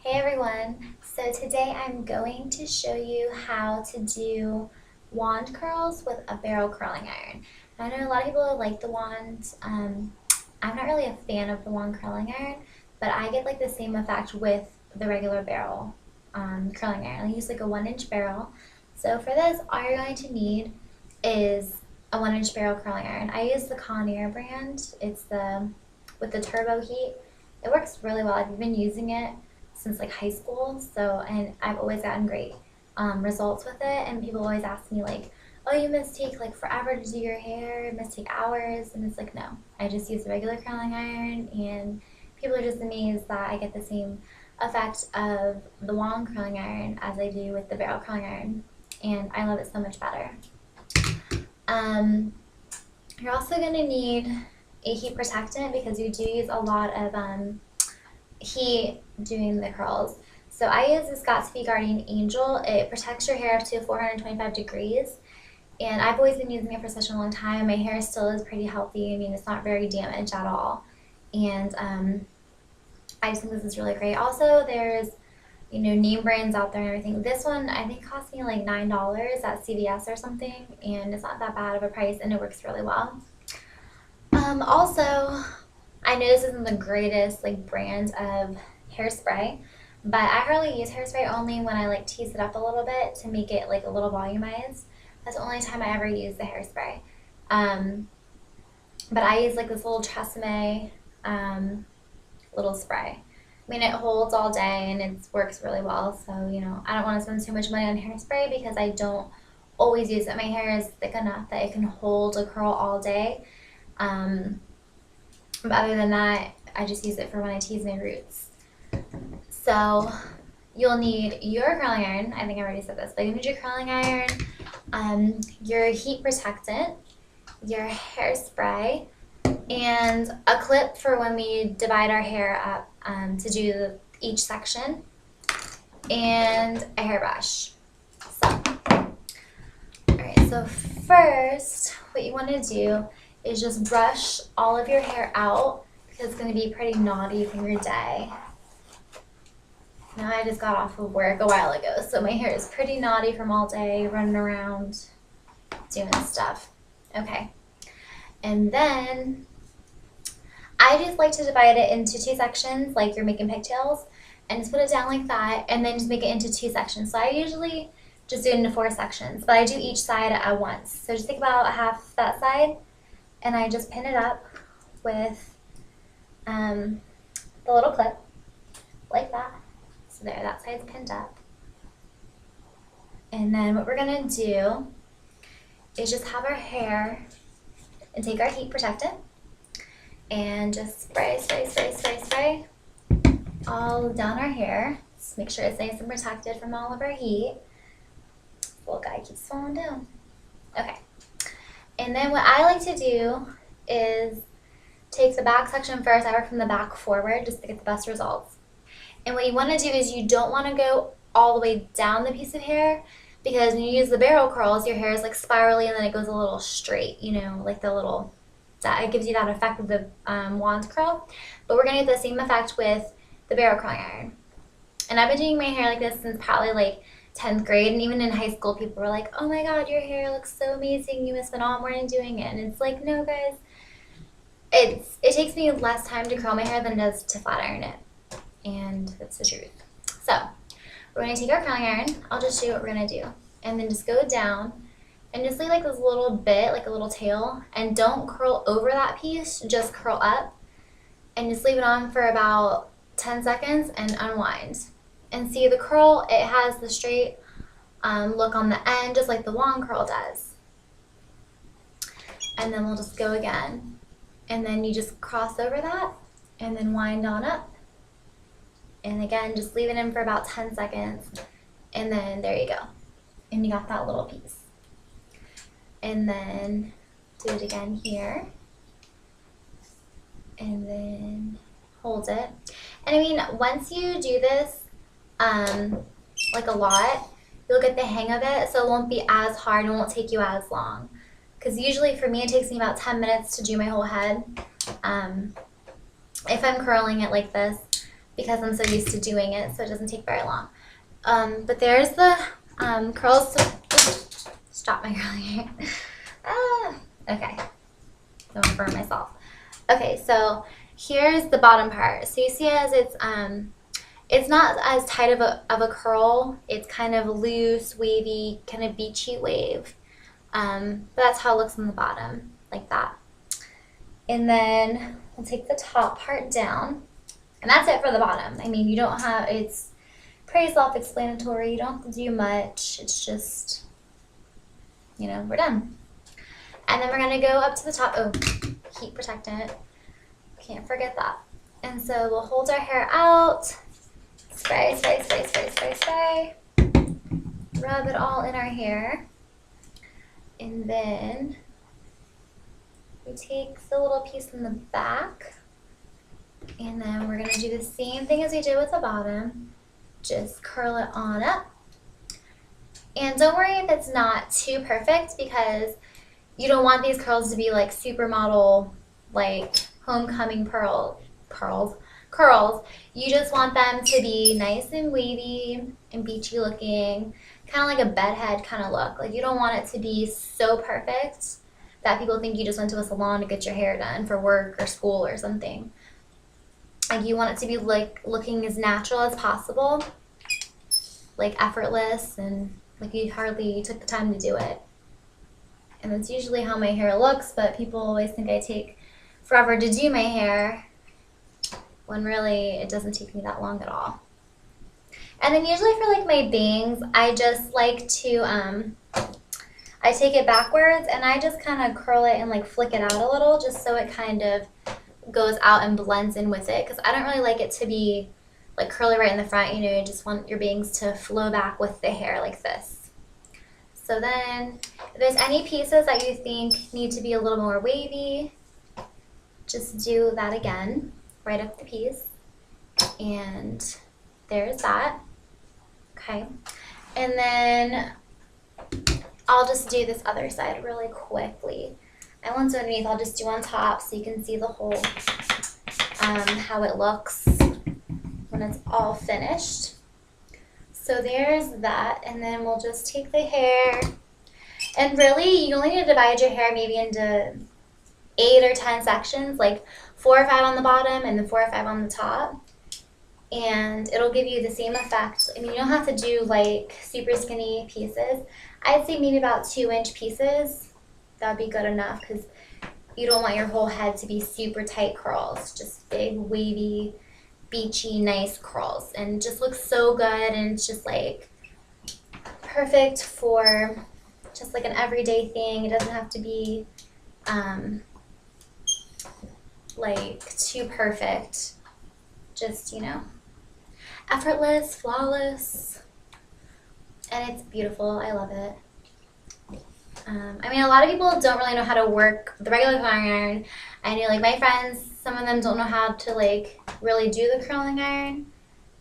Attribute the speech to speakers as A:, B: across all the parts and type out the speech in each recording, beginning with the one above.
A: Hey everyone, so today I'm going to show you how to do wand curls with a barrel curling iron. I know a lot of people like the wand. I'm not really a fan of the wand curling iron, but I get like the same effect with the regular barrel curling iron. I use like a 1-inch barrel. So for this, all you're going to need is a 1-inch barrel curling iron. I use the Conair brand. It's the with the turbo heat. It works really well. I've been using it since like high school, and I've always gotten great results with it. And people always ask me like, oh, you must take like forever to do your hair, it must take hours. And it's like, no, I just use the regular curling iron, and people are just amazed that I get the same effect of the wand curling iron as I do with the barrel curling iron, and I love it so much better. You're also going to need a heat protectant because you do use a lot of heat doing the curls. So I use this Got2b Guardian Angel. It protects your hair up to 425 degrees, and I've always been using it for such a long time. My hair still is pretty healthy. I mean, it's not very damaged at all, and I just think this is really great. Also, there's name brands out there and everything. This one I think cost me like $9 at CVS or something, and it's not that bad of a price, and it works really well. Also, I know this isn't the greatest like brand of hairspray, but I hardly use hairspray, only when I like tease it up a little bit to make it like a little volumized. That's the only time I ever use the hairspray. But I use like this little Tresemme little spray. I mean, it holds all day and it works really well. So, I don't want to spend too much money on hairspray because I don't always use it. My hair is thick enough that it can hold a curl all day. But other than that, I just use it for when I tease my roots. So you'll need your curling iron. I think I already said this, but you need your curling iron, your heat protectant, your hairspray, and a clip for when we divide our hair up to do each section, and a hairbrush. So first, what you want to do is just brush all of your hair out because it's going to be pretty naughty from your day. Now I just got off of work a while ago, so my hair is pretty naughty from all day running around doing stuff. Okay, and then I just like to divide it into 2 sections, like you're making pigtails, and just put it down like that, and then just make it into 2 sections. So I usually just do it into 4 sections, but I do each side at once. So just take about half that side, and I just pin it up with the little clip, like that. So there, that side's pinned up. And then what we're gonna do is just have our hair and take our heat protectant and just spray all down our hair. Just make sure it's nice and protected from all of our heat. This little guy keeps falling down. Okay. And then what I like to do is take the back section first. I work from the back forward just to get the best results. And what you want to do is you don't want to go all the way down the piece of hair, because when you use the barrel curls, your hair is like spirally and then it goes a little straight, like the little, that it gives you that effect with the wand curl. But we're going to get the same effect with the barrel curling iron. And I've been doing my hair like this since probably like 10th grade, and even in high school people were like, oh my god, your hair looks so amazing, you must spend all morning doing it. And it's like, no guys, it takes me less time to curl my hair than it does to flat iron it, and that's the truth. So we're going to take our curling iron. I'll just show you what we're going to do, and then just go down and just leave like this little bit, like a little tail, and don't curl over that piece, just curl up and just leave it on for about 10 seconds and unwind. And see, the curl, it has the straight look on the end, just like the wand curl does. And then we'll just go again. And then you just cross over that and then wind on up. And again, just leave it in for about 10 seconds. And then there you go. And you got that little piece. And then do it again here. And then hold it. And I mean, once you do this, like a lot, you'll get the hang of it, so it won't be as hard and won't take you as long. Because usually for me it takes me about 10 minutes to do my whole head if I'm curling it like this, because I'm so used to doing it, so it doesn't take very long. But there's the curls. Stop my curling hair. Okay. Don't want to burn myself. Okay, so here's the bottom part. So you see as it's not as tight of a curl. It's kind of loose, wavy, kind of beachy wave. But that's how it looks on the bottom, like that. And then we'll take the top part down. And that's it for the bottom. I mean, you don't have, it's pretty self-explanatory. You don't have to do much. It's just, you know, we're done. And then we're going to go up to the top. Oh, heat protectant. Can't forget that. And so we'll hold our hair out. Spray, spray, spray, spray, spray, spray. Rub it all in our hair. And then we take the little piece in the back. And then we're going to do the same thing as we did with the bottom. Just curl it on up. And don't worry if it's not too perfect, because you don't want these curls to be like supermodel, like homecoming curls. You just want them to be nice and wavy and beachy looking, kind of like a bedhead kind of look. Like, you don't want it to be so perfect that people think you just went to a salon to get your hair done for work or school or something. Like, you want it to be like looking as natural as possible, like effortless, and like you hardly took the time to do it. And that's usually how my hair looks, but people always think I take forever to do my hair, when really it doesn't take me that long at all. And then usually for like my bangs, I just like to, I take it backwards and I just kind of curl it and like flick it out a little, just so it kind of goes out and blends in with it, because I don't really like it to be like curly right in the front. You know, you just want your bangs to flow back with the hair like this. So then if there's any pieces that you think need to be a little more wavy, just do that again, right up the piece. And there's that. Okay. And then I'll just do this other side really quickly. I won't do underneath, I'll just do on top so you can see the whole, how it looks when it's all finished. So there's that, and then we'll just take the hair, and really you only need to divide your hair maybe into 8 or 10 sections, like 4 or 5 on the bottom and then 4 or 5 on the top, and it'll give you the same effect. I mean, you don't have to do like super skinny pieces. I'd say maybe about 2-inch pieces. That'd be good enough, because you don't want your whole head to be super tight curls, just big, wavy, beachy, nice curls, and just looks so good. And it's just like perfect for just like an everyday thing. It doesn't have to be like too perfect. Just, you know, effortless, flawless, and it's beautiful. I love it. I mean, a lot of people don't really know how to work the regular curling iron. I know, like, my friends, some of them don't know how to like really do the curling iron,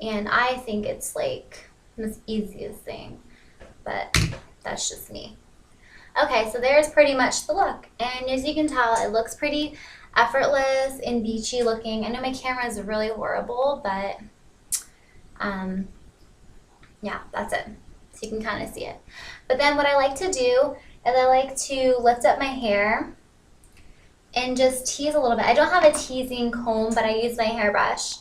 A: and I think it's like the most easiest thing, but that's just me. Okay, so there's pretty much the look, and as you can tell, it looks pretty effortless and beachy looking. I know my camera is really horrible, but yeah, that's it. So you can kind of see it. But then what I like to do is I like to lift up my hair and just tease a little bit. I don't have a teasing comb, but I use my hairbrush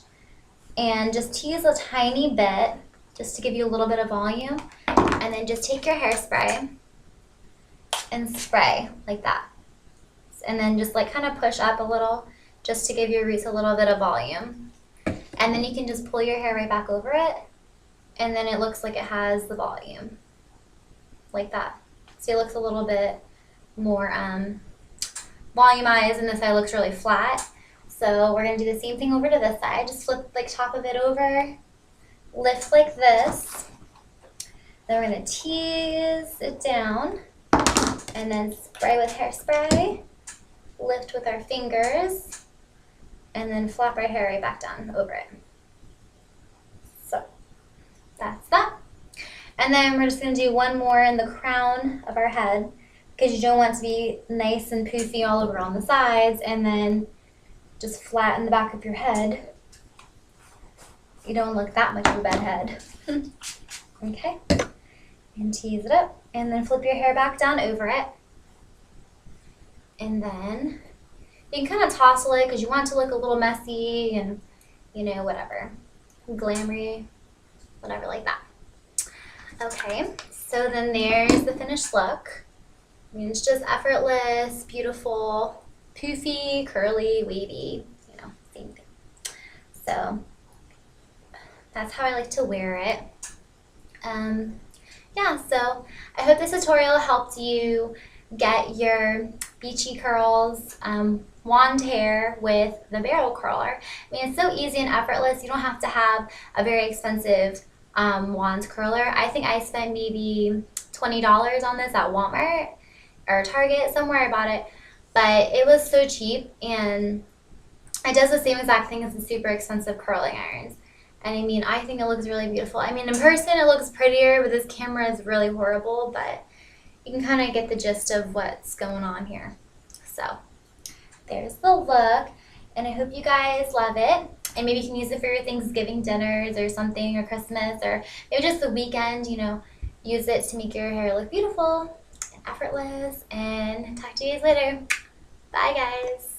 A: and just tease a tiny bit just to give you a little bit of volume, and then just take your hairspray and spray like that. And then just like kind of push up a little just to give your roots a little bit of volume. And then you can just pull your hair right back over it, and then it looks like it has the volume like that. See, it looks a little bit more volumized, and this side looks really flat. So we're going to do the same thing over to this side. Just flip like top of it over, lift like this. Then we're going to tease it down, and then spray with hairspray, lift with our fingers, and then flop our hair right back down over it. So that's that. And then we're just going to do one more in the crown of our head, because you don't want it to be nice and poofy all over on the sides and then just flat in the back of your head. you don't look that much of a bedhead. Okay, and tease it up, and then flip your hair back down over it, and then you can kind of tousle it because you want it to look a little messy and, you know, whatever, glamoury, whatever like that. Okay, so then there's the finished look. I mean, it's just effortless, beautiful, poofy, curly, wavy, you know, same thing. So that's how I like to wear it. Yeah, so I hope this tutorial helped you get your beachy curls, wand hair with the barrel curler. I mean, it's so easy and effortless. You don't have to have a very expensive wand curler. I think I spent maybe $20 on this at Walmart or Target, somewhere I bought it, but it was so cheap, and it does the same exact thing as the super expensive curling irons. And I mean, I think it looks really beautiful. I mean, in person it looks prettier, but this camera is really horrible, but you can kind of get the gist of what's going on here. So there's the look, and I hope you guys love it. And maybe you can use it for your Thanksgiving dinners or something, or Christmas, or maybe just the weekend, you know, use it to make your hair look beautiful and effortless. And talk to you guys later. Bye, guys.